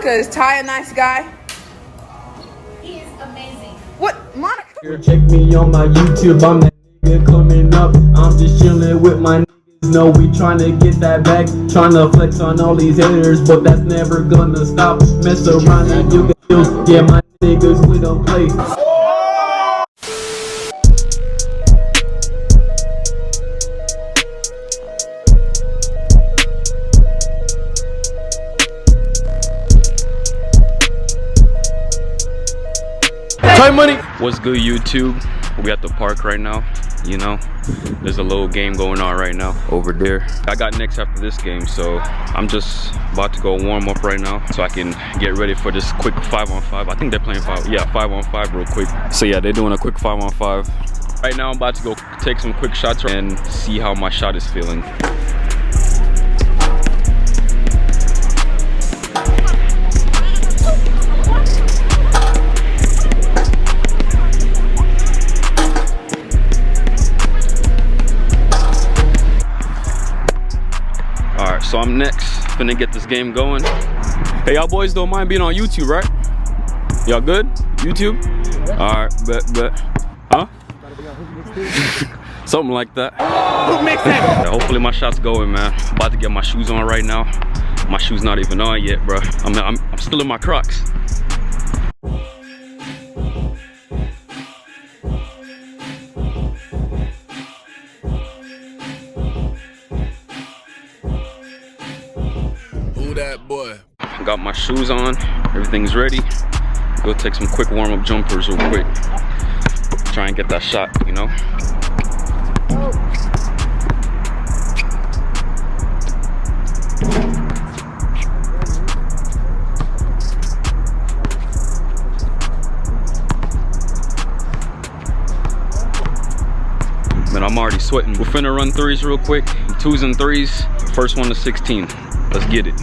Monica, is Ty a nice guy? He is amazing. What, Monica? Check me on my YouTube, I'm that nigga coming up. I'm just chilling with my niggas. No, we tryna get that back. Tryna flex on all these haters, but that's never gonna stop. Mess around and you get killed. Yeah, my niggas, we don't play. Time money. What's good, YouTube? We at the park right now. You know, there's a little game going on right now over there. I got next after this game, so I'm just about to go warm up right now so I can get ready for this quick 5-on-5. I think they're playing 5-on-5 real quick. So yeah, they're doing a quick 5-on-5. Right now I'm about to go take some quick shots and see how my shot is feeling. So I'm next, finna get this game going. Hey, y'all boys don't mind being on YouTube, right? Y'all good? YouTube? Alright, bet. Huh? Something like that. Yeah, hopefully my shot's going, man. I'm about to get my shoes on right now. My shoes not even on yet, bro. I'm still in my Crocs. That boy. Got my shoes on, everything's ready. Go take some quick warm-up jumpers real quick. Try and get that shot, you know. Man, I'm already sweating. We're finna run threes real quick. 2s and 3s. First one to 16. Let's get it.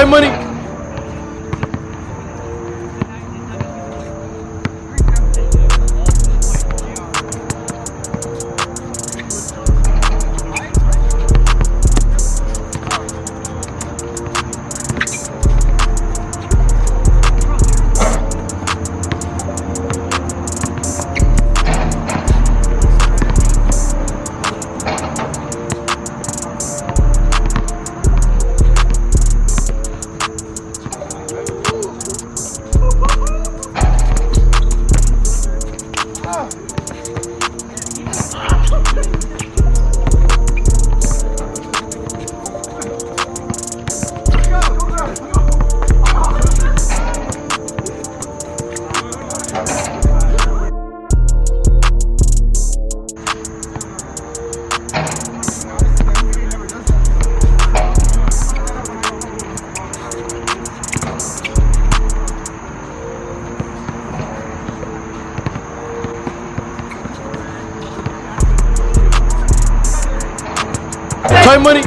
Toy money. Toy money.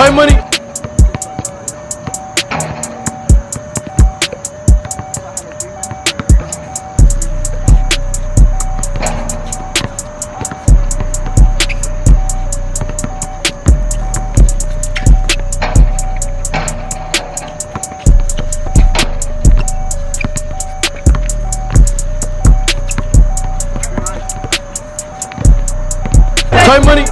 Toy money. Toy money.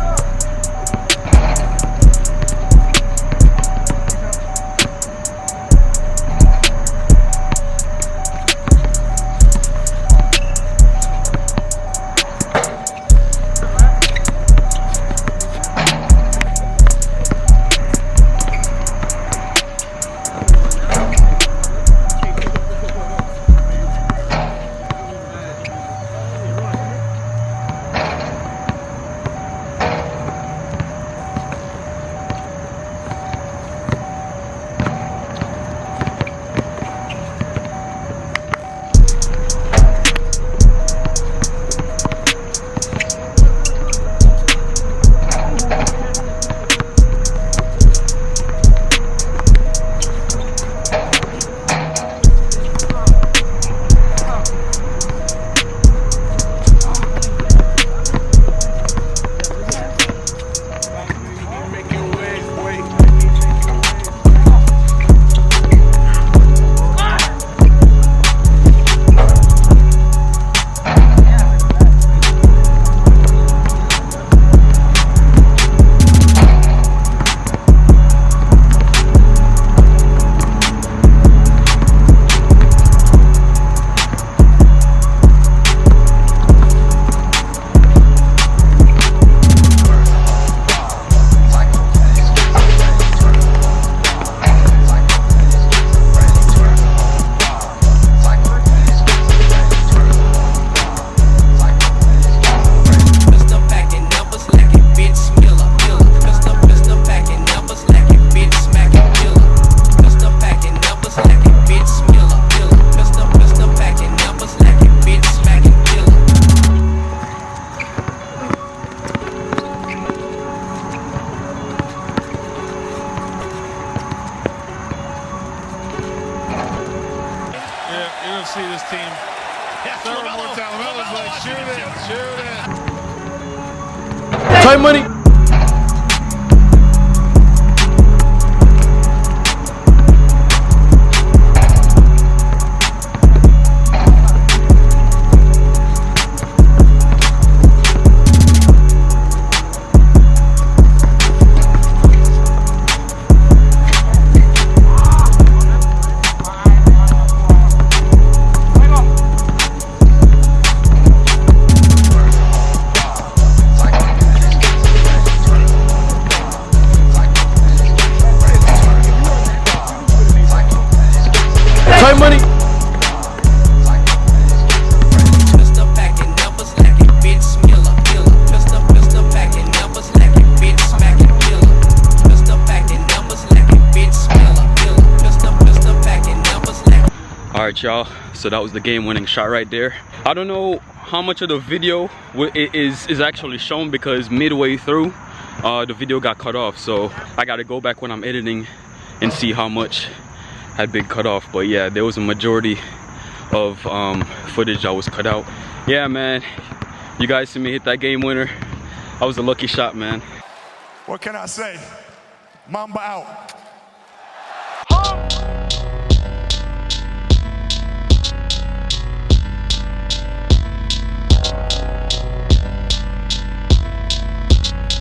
Throw one more time. LaMelo's like, shoot it. Time money. Time money. Pistol packing, never slacking, bitch, killer, killer. Pistol packing, never slacking, bitch, smacking, killer. Pistol packing, never slacking, bitch, killer, killer. Pistol packing, never slacking. All right, y'all. So that was the game-winning shot right there. I don't know how much of the video is actually shown because midway through, the video got cut off. So I got to go back when I'm editing and see how much had been cut off. But yeah, there was a majority of footage that was cut out. Yeah, man, you guys see me hit that game winner. That was a lucky shot, man. What can I say? Mamba out.